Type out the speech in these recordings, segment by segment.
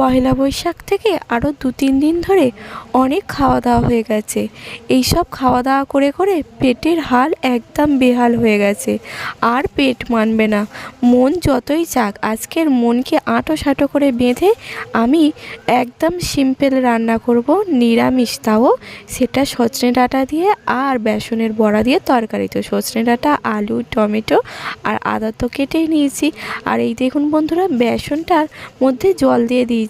পয়লা বৈশাখ থেকে আরও 2-3 দিন ধরে অনেক খাওয়া দাওয়া হয়ে গেছে। এই সব খাওয়া দাওয়া করে করে পেটের হাল একদম বেহাল হয়ে গেছে, আর পেট মানবে না। মন যতই চাক, আজকের মনকে আঁটো সাঁটো করে বেঁধে আমি একদম সিম্পল রান্না করব, নিরামিষ, তাও সেটা সজনে ডাঁটা দিয়ে আর বেসনের বড়া দিয়ে তরকারি। তো সজনে ডাঁটা, আলু, টমেটো আর আদা তো কেটেই নিয়েছি। আর এই দেখুন বন্ধুরা, বেসনটার মধ্যে জল দিয়ে দিয়েছি।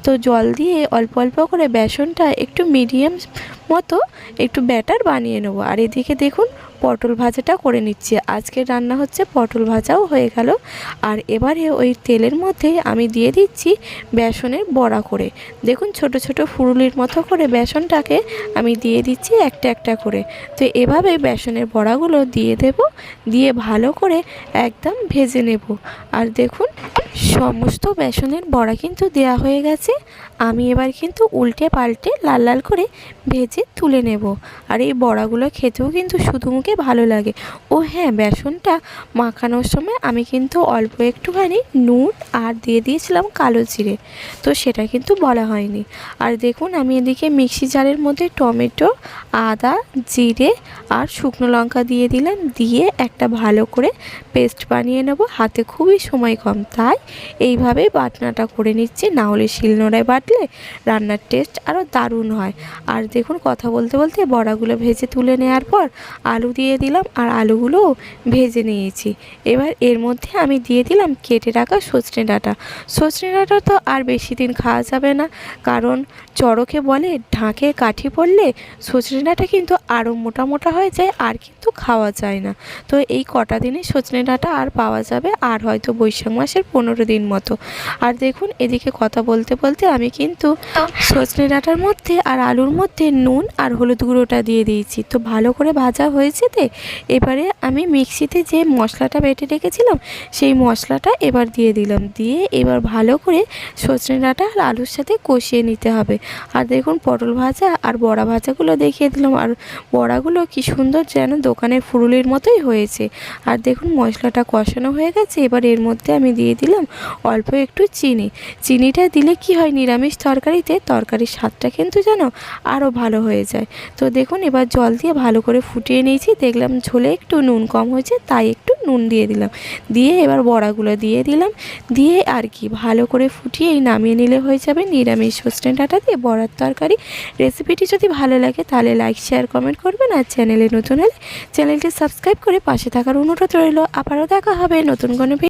তো জল দিয়ে অল্প অল্প করে বেসনটা একটু মিডিয়াম মতো একটু ব্যাটার বানিয়ে নেবো। আর এদিকে দেখুন পটল ভাজাটা করে নিচ্ছি। আজকের রান্না হচ্ছে পটল ভাজাও হয়ে গেল। আর এবারে ওই তেলের মধ্যে আমি দিয়ে দিচ্ছি বেসনের বড়া করে। দেখুন ছোট ছোট ফুরুলির মতো করে বেসনটাকে আমি দিয়ে দিচ্ছি একটা একটা করে। তো এভাবে বেসনের বড়াগুলো দিয়ে দেব, দিয়ে ভালো করে একদম ভেজে নেব। আর দেখুন সমস্ত বেসনের বড়া কিন্তু দেয়া হয়ে গেছে। আমি এবার কিন্তু উল্টে পাল্টে লাল লাল করে ভেজে তুলে নেব। আর এই বড়াগুলো খেতেও কিন্তু শুধু মুখে ভালো লাগে। ও হ্যাঁ, বেসনটা মাখানোর সময় আমি কিন্তু অল্প একটুখানি নুন আর দিয়ে দিয়েছিলাম কালো জিরে, তো সেটা কিন্তু বলা হয়নি। আর দেখুন আমি এদিকে মিক্সি জারের মধ্যে টমেটো, আদা, জিরে আর শুকনো লঙ্কা দিয়ে দিলাম, দিয়ে একটা ভালো করে পেস্ট বানিয়ে নেব। হাতে খুবই সময় কম, তাই এইভাবেই বাটনাটা করে নিচ্ছি, না হলে শিলনোড়ায় বাটলে রান্নার টেস্ট আরও দারুণ হয়। আর দেখুন কথা বলতে বলতে বড়াগুলো ভেজে তুলে নেওয়ার পর আলু দিয়ে দিলাম, আর আলুগুলোও ভেজে নিয়েছি। এবার এর মধ্যে আমি দিয়ে দিলাম কেটে রাখা সজনে ডাঁটা। সজনে ডাঁটা তো আর বেশি দিন খাওয়া যাবে না, কারণ চড়কে বলে ঢাকে কাঠি পড়লে সজনে ডাঁটা কিন্তু আরও মোটা মোটা হয়ে যায়, আর কিন্তু খাওয়া যায় না। তো এই কটা দিনে সজনে ডাঁটা আর পাওয়া যাবে, আর হয়তো বৈশাখ মাসের 15 দিন মতো। আর দেখুন এদিকে কথা বলতে বলতে আমি কিন্তু সজনে ডাঁটার মধ্যে আর আলুর মধ্যে নুন আর হলুদ গুঁড়োটা দিয়ে দিয়েছি। তো ভালো করে ভাজা হয়েছে। তে এবারে আমি মিক্সিতে যে মশলাটা বেটে রেখেছিলাম সেই মশলাটা এবার দিয়ে দিলাম, দিয়ে এবার ভালো করে সজনে ডাঁটা আর আলুর সাথে কষিয়ে নিতে হবে। আর দেখুন পটল ভাজা আর বড়া ভাজাগুলো দেখিয়ে দিলাম, আর বড়াগুলো কি সুন্দর যেন দোকানের ফুরুলির মতোই হয়েছে। আর দেখুন মশলাটা কষানো হয়ে গেছে। এবার এর মধ্যে আমি দিয়ে দিলাম অল্প একটু চিনি। চিনিটা দিলে কি হয়, নিরামিষ তরকারিতে তরকারির স্বাদটা কিন্তু যেন আরও ভালো হয়ে যায়। তো দেখুন এবার জল দিয়ে ভালো করে ফুটিয়ে নিয়েছি। দেখলাম ঝোলে একটু নুন কম হয়েছে, তাই একটু নুন দিয়ে দিলাম। দিয়ে এবার বড়াগুলো দিয়ে দিলাম, দিয়ে আর কি ভালো করে ফুটিয়েই নামিয়ে নিলে হয়ে যাবে নিরামিষ সজনে ডাঁটা দিয়ে বড়ার তরকারি। রেসিপিটি যদি ভালো লাগে তাহলে লাইক, শেয়ার, কমেন্ট করবেন। আর চ্যানেলে নতুন হলে চ্যানেলটি সাবস্ক্রাইব করে পাশে থাকার অনুরোধ রইল। আবারও দেখা হবে নতুন কোনো